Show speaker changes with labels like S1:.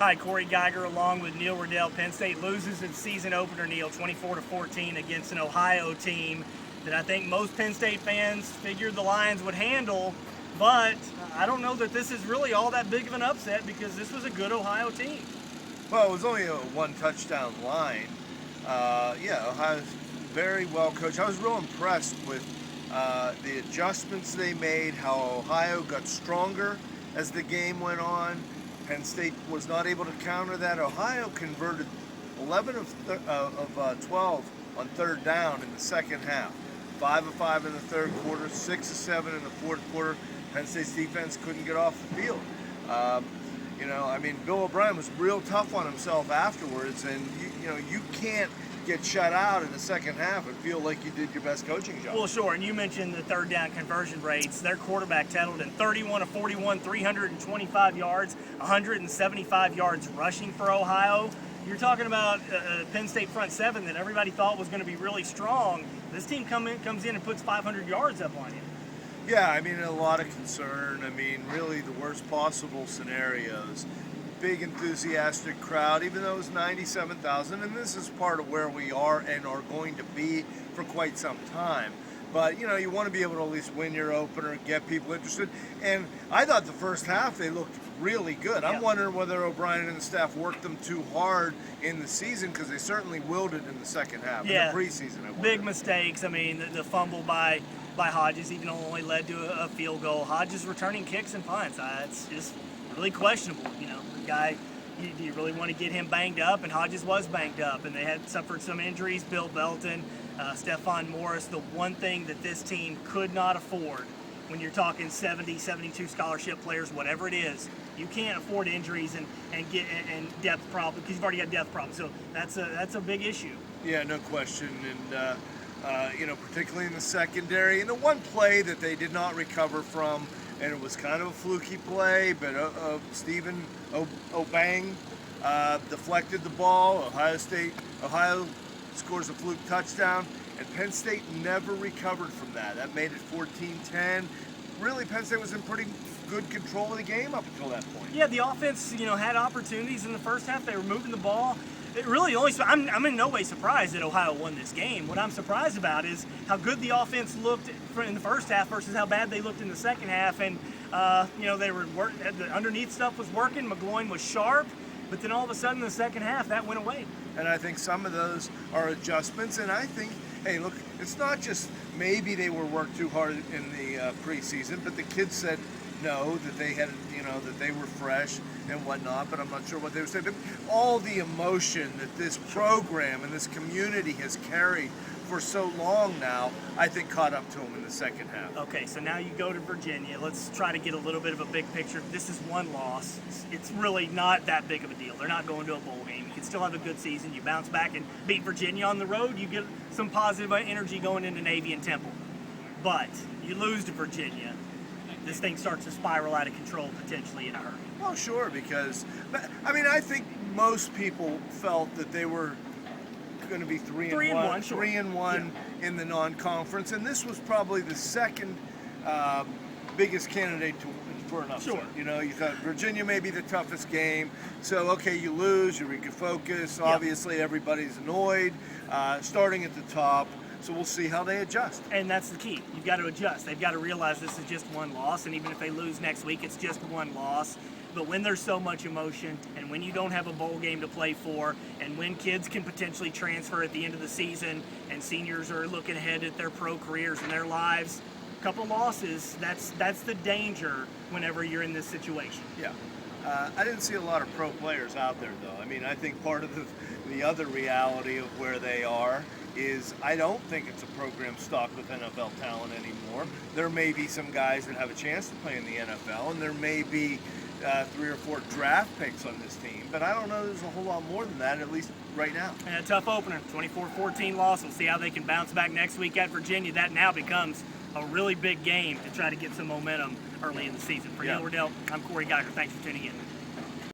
S1: Hi, Corey Geiger along with Neil Rudel. Penn State loses its season opener, Neil, 24-14 against an Ohio team that I think most Penn State fans figured the Lions would handle. But I don't know that this is really all that big of an upset because this was a good Ohio team.
S2: Well, it was only a one-touchdown line. Ohio's very well coached. I was real impressed with the adjustments they made, how Ohio got stronger as the game went on. Penn State was not able to counter that. Ohio converted 11 of 12 on third down in the second half. 5 of 5 in the third quarter, 6 of 7 in the fourth quarter. Penn State's defense couldn't get off the field. Bill O'Brien was real tough on himself afterwards, and you can't get shut out in the second half and feel like you did your best coaching job.
S1: Well, sure, and you mentioned the third down conversion rates. Their quarterback tattled in 31 of 41, 325 yards, 175 yards rushing for Ohio. You're talking about a Penn State front seven that everybody thought was going to be really strong. This team comes in and puts 500 yards up on you.
S2: Yeah, a lot of concern. Really the worst possible scenarios. Big enthusiastic crowd, even though it was 97,000, and this is part of where we are and are going to be for quite some time. But you want to be able to at least win your opener, get people interested. And I thought the first half they looked really good. I'm wondering whether O'Brien and the staff worked them too hard in the season, because they certainly willed it in the second half, in the preseason.
S1: Big mistakes. The fumble by Hodges even only led to a field goal. Hodges returning kicks and punts. It's just really questionable. The guy, do you really want to get him banged up? And Hodges was banged up, and they had suffered some injuries. Bill Belton, Stephon Morris. The one thing that this team could not afford when you're talking 70, 72 scholarship players, whatever it is, you can't afford injuries and depth problems, because you've already got depth problems. So that's a big issue.
S2: Yeah, no question. And particularly in the secondary. And the one play that they did not recover from, and it was kind of a fluky play, but Stephen Obang deflected the ball. Ohio scores a fluke touchdown, and Penn State never recovered from that. That made it 14-10. Really, Penn State was in pretty good control of the game up until that point.
S1: Yeah, the offense, had opportunities in the first half. They were moving the ball. It really I'm in no way surprised that Ohio won this game. What I'm surprised about is how good the offense looked in the first half versus how bad they looked in the second half. And they were the underneath stuff was working. McGloin was sharp, but then all of a sudden in the second half that went away.
S2: And I think some of those are adjustments. And I think, hey, look, it's not just maybe they were worked too hard in the preseason, but the kids said no, that they had, that they were fresh and whatnot, but I'm not sure what they were saying. But all the emotion that this program and this community has carried for so long now, I think caught up to them in the second half.
S1: Okay, so now you go to Virginia. Let's try to get a little bit of a big picture. This is one loss. It's really not that big of a deal. They're not going to a bowl game. You can still have a good season. You bounce back and beat Virginia on the road. You get some positive energy going into Navy and Temple. But you lose to Virginia, this thing starts to spiral out of control potentially in a hurry.
S2: Well, sure, because, I think most people felt that they were going to be 3-1 in the non-conference, and this was probably the second biggest candidate for an upset.
S1: Sure.
S2: You thought Virginia may be the toughest game, so okay, you lose, you refocus. Obviously, everybody's annoyed, starting at the top. So we'll see how they adjust.
S1: And that's the key. You've got to adjust. They've got to realize this is just one loss, and even if they lose next week, it's just one loss. But when there's so much emotion, and when you don't have a bowl game to play for, and when kids can potentially transfer at the end of the season, and seniors are looking ahead at their pro careers and their lives, a couple losses, that's the danger whenever you're in this situation.
S2: Yeah. I didn't see a lot of pro players out there, though. I think part of the other reality of where they are is I don't think it's a program stocked with NFL talent anymore. There may be some guys that have a chance to play in the NFL, and there may be 3 or 4 draft picks on this team, but I don't know there's a whole lot more than that, at least right now.
S1: And a tough opener, 24-14 loss. We'll see how they can bounce back next week at Virginia. That now becomes a really big game to try to get some momentum early in the season. For Neil Rudel, I'm Corey Geiger. Thanks for tuning in.